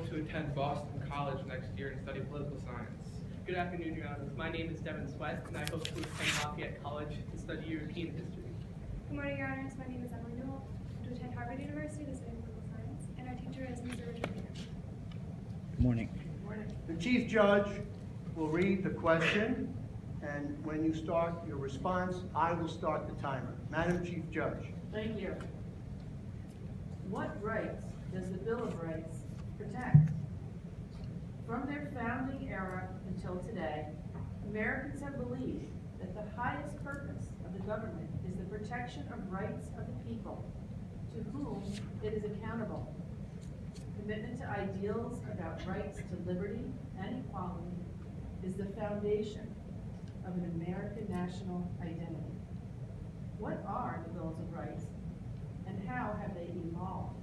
to attend Boston College next year and study political science. Good afternoon, Your Honors. My name is Devin Sweat, and I hope to attend Lafayette College to study European history. Good morning, Your Honors. My name is Emily Newell. To attend Harvard University to study political science, and our teacher is Mr. Richard Peter. Good morning. Good morning. The Chief Judge will read the question, and when you start your response, I will start the timer. Madam Chief Judge. Thank you. What rights does the Bill of Rights protect? From their founding era until today, Americans have believed that the highest purpose of the government is the protection of rights of the people, to whom it is accountable. Commitment to ideals about rights to liberty and equality is the foundation of an American national identity. What are the Bills of Rights, and how have they evolved?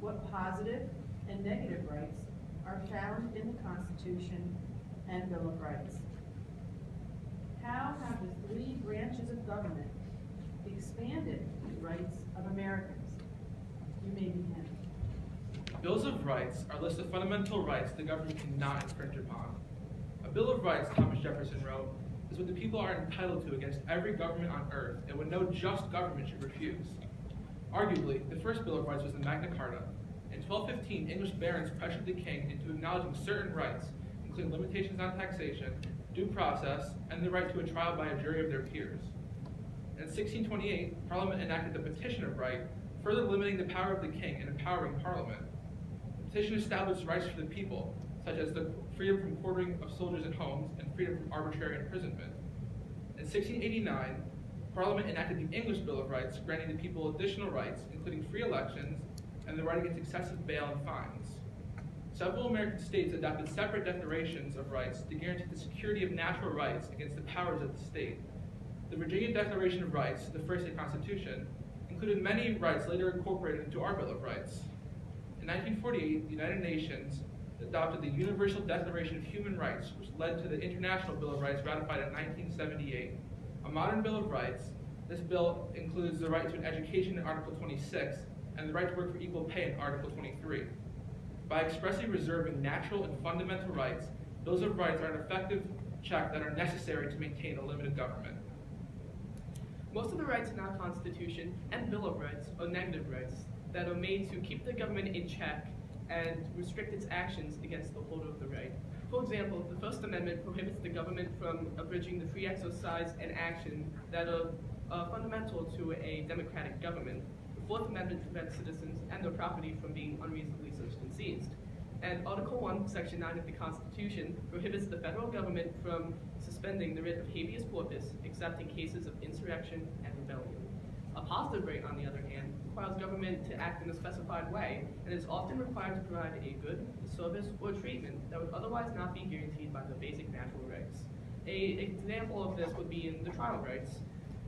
What positive and negative rights are found in the Constitution and Bill of Rights? How have the three branches of government expanded the rights of Americans? You may begin. Bills of Rights are a list of fundamental rights the government cannot infringe upon. A Bill of Rights, Thomas Jefferson wrote, is what the people are entitled to against every government on earth, and what no just government should refuse. Arguably, the first Bill of Rights was the Magna Carta. In 1215, English barons pressured the king into acknowledging certain rights, including limitations on taxation, due process, and the right to a trial by a jury of their peers. In 1628, Parliament enacted the Petition of Right, further limiting the power of the king and empowering Parliament. The petition established rights for the people, such as the freedom from quartering of soldiers at homes and freedom from arbitrary imprisonment. In 1689, Parliament enacted the English Bill of Rights, granting the people additional rights, including free elections and the right against excessive bail and fines. Several American states adopted separate declarations of rights to guarantee the security of natural rights against the powers of the state. The Virginia Declaration of Rights, the first state constitution, included many rights later incorporated into our Bill of Rights. In 1948, the United Nations adopted the Universal Declaration of Human Rights, which led to the International Bill of Rights ratified in 1978. A modern Bill of Rights, this bill includes the right to an education in Article 26 and the right to work for equal pay in Article 23. By expressly reserving natural and fundamental rights, Bills of Rights are an effective check that are necessary to maintain a limited government. Most of the rights in our Constitution and Bill of Rights are negative rights that are made to keep the government in check and restrict its actions against the holder of the right. For example, the First Amendment prohibits the government from abridging the free exercise and action that are fundamental to a democratic government. The Fourth Amendment prevents citizens and their property from being unreasonably searched and seized. And Article 1, Section 9 of the Constitution prohibits the federal government from suspending the writ of habeas corpus except in cases of insurrection and rebellion. A positive right, on the other hand, requires government to act in a specified way and is often required to provide a good, service, or treatment that would otherwise not be guaranteed by the basic natural rights. An example of this would be in the trial rights.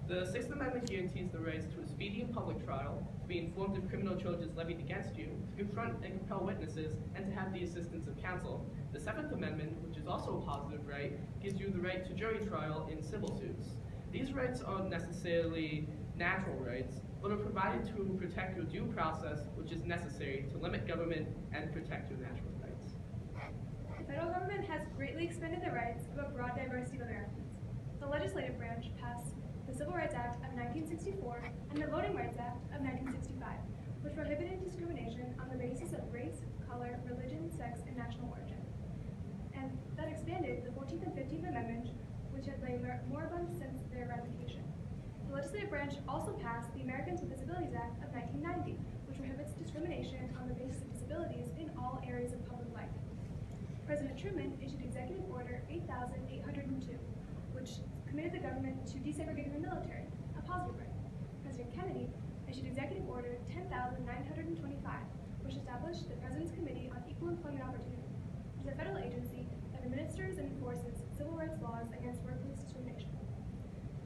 The Sixth Amendment guarantees the rights to a speedy and public trial, to be informed of criminal charges levied against you, to confront and compel witnesses, and to have the assistance of counsel. The Seventh Amendment, which is also a positive right, gives you the right to jury trial in civil suits. These rights aren't necessarily natural rights, but are provided to protect your due process, which is necessary to limit government and protect your natural rights. The federal government has greatly expanded the rights of a broad diversity of Americans. The legislative branch passed the Civil Rights Act of 1964 and the Voting Rights Act of 1965, which prohibited discrimination on the basis of race, color, religion, sex, and national origin. And that expanded the 14th and 15th Amendments, which had lain moribund since their ratification. The legislative branch also passed the Americans with Disabilities Act of 1990, which prohibits discrimination on the basis of disabilities in all areas of public life. President Truman issued Executive Order 8802, which committed the government to desegregating the military, a positive right. President Kennedy issued Executive Order 10925, which established the President's Committee on Equal Employment Opportunity, which is a federal agency that administers and enforces civil rights laws against workplace discrimination.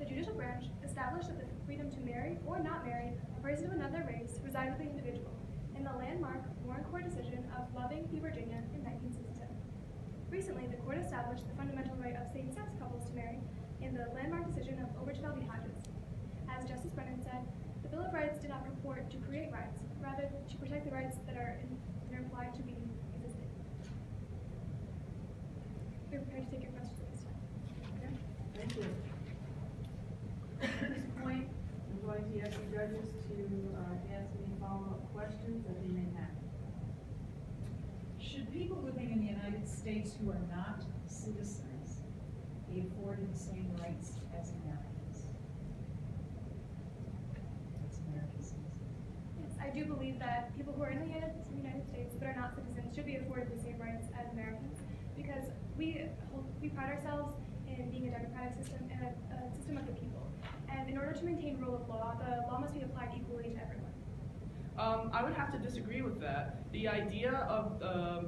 The judicial branch established that the freedom to marry or not marry a person of another race reside with the individual in the landmark Warren Court decision of Loving v. Virginia in 1967. Recently, the court established the fundamental right of same-sex couples to marry in the landmark decision of Obergefell v. Hodges. As Justice Brennan said, the Bill of Rights did not purport to create rights, rather to protect the rights that are implied to be take your questions at this time. Okay, thank you. At this point, I'm going to ask the judges to ask any follow-up questions that they may have. Should people living in the United States who are not citizens be afforded the same rights as Americans? As American citizens. Yes, I do believe that people who are in the United States but are not citizens should be afforded the same rights as Americans, because we pride ourselves in being a democratic system and a system of the people. And in order to maintain rule of law, the law must be applied equally to everyone. I would have to disagree with that. The idea of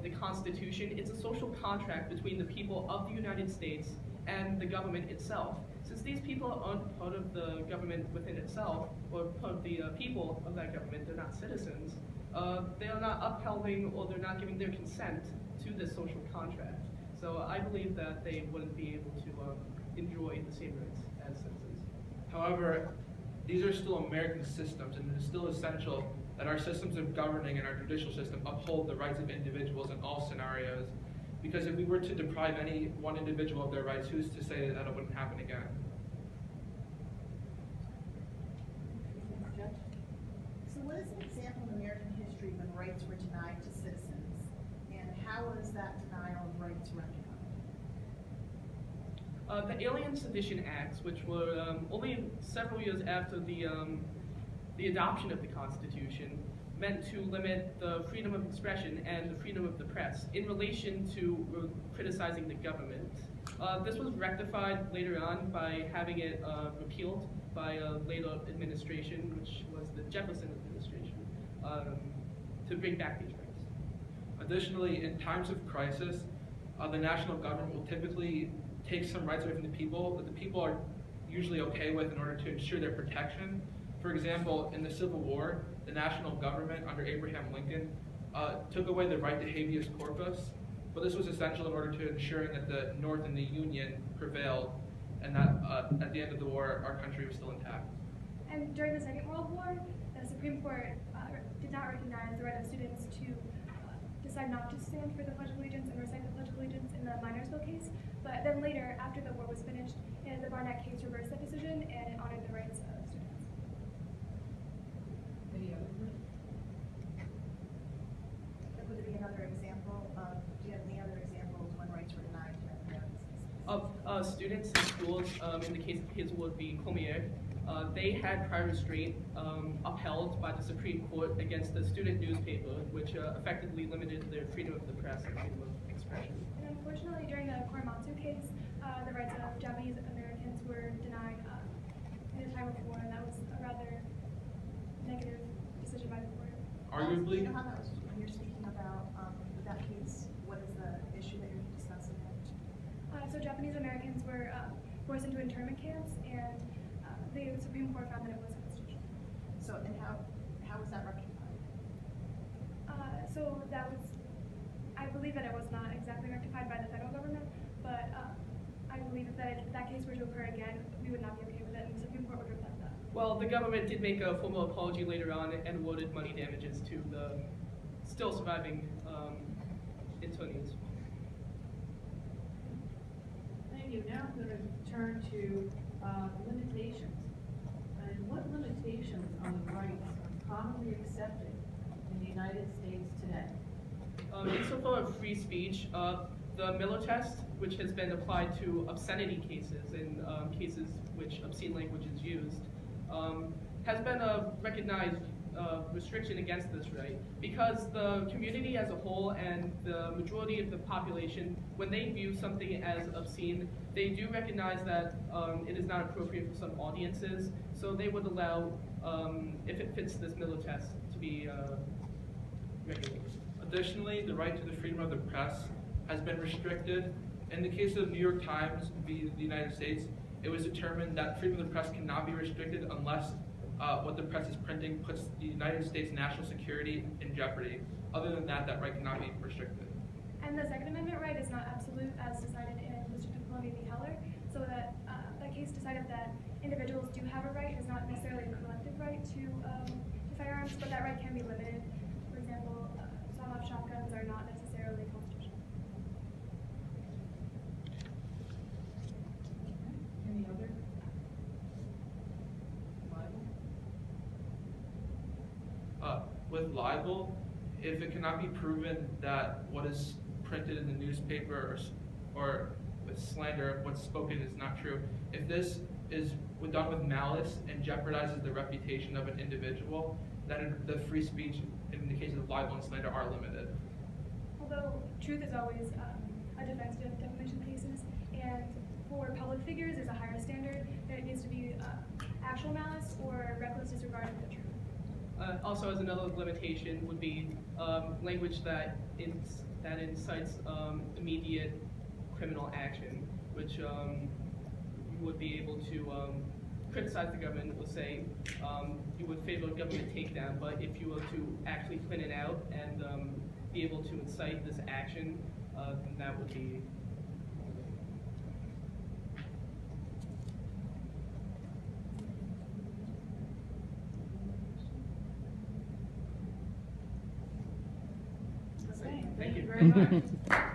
the Constitution, it's a social contract between the people of the United States and the government itself. Since these people aren't part of the government within itself, or part of the people of that government, they're not citizens, they are not upholding or they're not giving their consent to this social contract. So I believe that they wouldn't be able to enjoy the same rights as citizens. However, these are still American systems, and it is still essential that our systems of governing and our judicial system uphold the rights of individuals in all scenarios. Because if we were to deprive any one individual of their rights, who's to say that it wouldn't happen again? So what is an example in American history when rights were denied to citizens, and how was that denial of rights rectified? The Alien Sedition Acts, which were only several years after the adoption of the Constitution, meant to limit the freedom of expression and the freedom of the press in relation to criticizing the government. This was rectified later on by having it repealed by a later administration, which was the Jefferson administration, to bring back these rights. Additionally, in times of crisis, the national government will typically take some rights away from the people that the people are usually okay with in order to ensure their protection. For example, in the Civil War, the national government under Abraham Lincoln took away the right to habeas corpus, but this was essential in order to ensuring that the North and the Union prevailed, and that at the end of the war, our country was still intact. And during the Second World War, the Supreme Court did not recognize the right of students to decide not to stand for the Pledge of Allegiance and recite the Pledge of Allegiance in the Minersville case. But then later, after the war was finished, the Barnett case reversed that decision and it honored the rights of students. Any other group? Would it be another example of, do you have any other examples when rights were denied to American citizens? Of students in schools, in the case of Hazelwood v. Comier, they had prior restraint upheld by the Supreme Court against the student newspaper, which effectively limited their freedom of the press and freedom of expression. And unfortunately, during the Korematsu case, the rights of Japanese Americans were denied in a time of war, and that was a rather negative decision by the court. Arguably, Do you know how that was, when you're speaking about that case, what is the issue that you're discussing? So Japanese Americans were forced into internment camps, and the Supreme Court found that it was constitutional. So, and how was that rectified? So that was, I believe that it was not exactly rectified by the federal government, but I believe that if that case were to occur again, we would not be okay with it, and the Supreme Court would reflect that. Well, the government did make a formal apology later on and awarded money damages to the still surviving internees. Thank you. Now I'm going to turn to limitations. And what limitations on the rights are commonly accepted in the United States today? Insofar as free speech, the Miller test, which has been applied to obscenity cases and cases which obscene language is used, has been a recognized restriction against this right, because the community as a whole and the majority of the population, when they view something as obscene, they do recognize that it is not appropriate for some audiences, so they would allow, if it fits this Miller test, to be regulated. additionally, the right to the freedom of the press has been restricted. In the case of New York Times v. the United States, it was determined that freedom of the press cannot be restricted unless what the press is printing puts the United States national security in jeopardy. Other than that, that right cannot be restricted. And the Second Amendment right is not absolute, as decided in the District of Columbia v. Heller, so that case decided that individuals do have a right. It is not necessarily a collective right to firearms, but that right can be limited. For example, sawed-off shotguns are not necessarily constitutional. with libel, if it cannot be proven that what is printed in the newspaper or with slander, what's spoken is not true, if this is done with malice and jeopardizes the reputation of an individual, then the free speech in the case of libel and slander are limited. Although truth is always a defense to defamation cases, and for public figures, there's a higher standard that it needs to be actual malice or reckless disregard of the truth. Also, as another limitation would be language that incites immediate criminal action, which you would be able to criticize the government. Let's say you would favor a government takedown, but if you were to actually plan it out and be able to incite this action, then that would be. Okay, Thank you. very much.